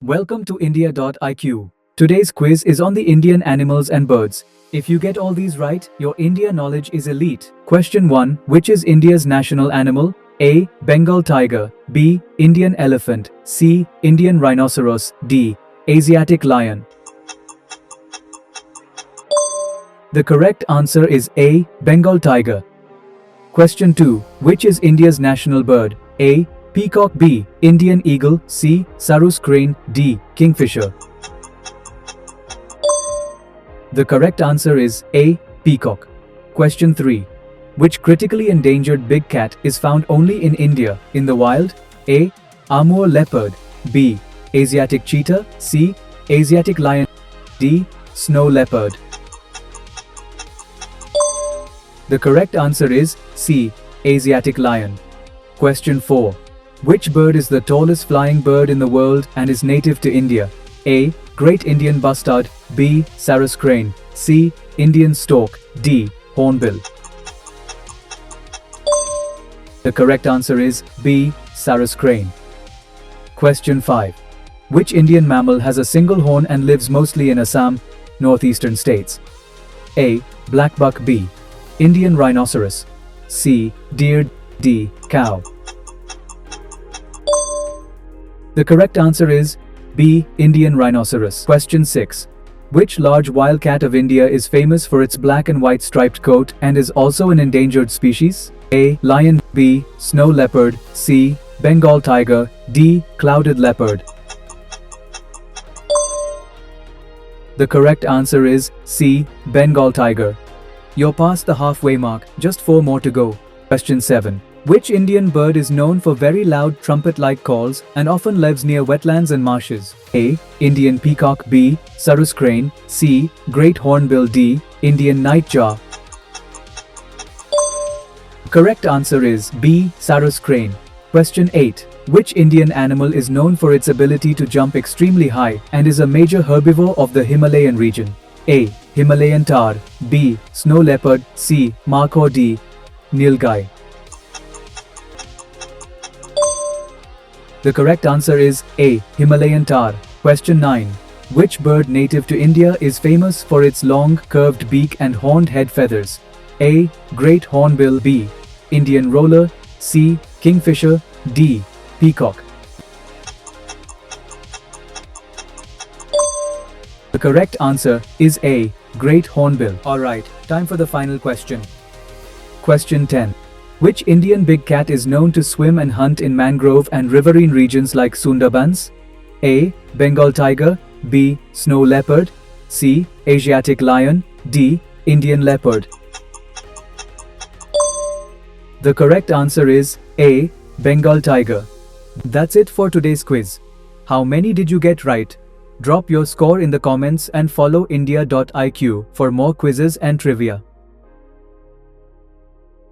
Welcome to India.iq. Today's quiz is on the Indian animals and birds. If you get all these right, your India knowledge is elite. Question 1. Which is India's national animal? A. Bengal tiger. B. Indian elephant. C. Indian rhinoceros. D. Asiatic lion. The correct answer is A. Bengal tiger. Question 2. Which is India's national bird? A. Peacock. B. Indian eagle. C. Sarus crane. D. Kingfisher. The correct answer is A. Peacock. Question 3. Which critically endangered big cat is found only in India, in the wild? A. Amur leopard. B. Asiatic cheetah. C. Asiatic lion. D. Snow leopard. The correct answer is C. Asiatic lion. Question 4. Which bird is the tallest flying bird in the world and is native to India? A. Great Indian bustard. B. Sarus crane. C. Indian stork. D. Hornbill. The correct answer is B. Sarus crane. Question 5. Which Indian mammal has a single horn and lives mostly in Assam, northeastern states? A. Blackbuck. B. Indian rhinoceros. C. Deer. D. Cow. The correct answer is B. Indian rhinoceros. Question 6. Which large wildcat of India is famous for its black and white striped coat and is also an endangered species? A. Lion. B. Snow leopard. C. Bengal tiger. D. Clouded leopard. The correct answer is C. Bengal tiger. You're past the halfway mark, just 4 more to go. Question 7. Which Indian bird is known for very loud trumpet-like calls and often lives near wetlands and marshes? A. Indian peacock. B. Sarus crane. C. Great hornbill. D. Indian nightjar. Correct answer is B. Sarus crane. Question 8. Which Indian animal is known for its ability to jump extremely high and is a major herbivore of the Himalayan region? A. Himalayan tahr. B. Snow leopard. C. Markhor. D. Nilgai. The correct answer is A. Himalayan tahr. Question 9. Which bird native to India is famous for its long, curved beak and horned head feathers? A. Great hornbill. B. Indian roller. C. Kingfisher. D. Peacock. The correct answer is A. Great hornbill. Alright, time for the final question. Question 10. Which Indian big cat is known to swim and hunt in mangrove and riverine regions like Sundarbans? A. Bengal tiger. B. Snow leopard. C. Asiatic lion. D. Indian leopard. The correct answer is A. Bengal tiger. That's it for today's quiz. How many did you get right? Drop your score in the comments and follow India.iq for more quizzes and trivia.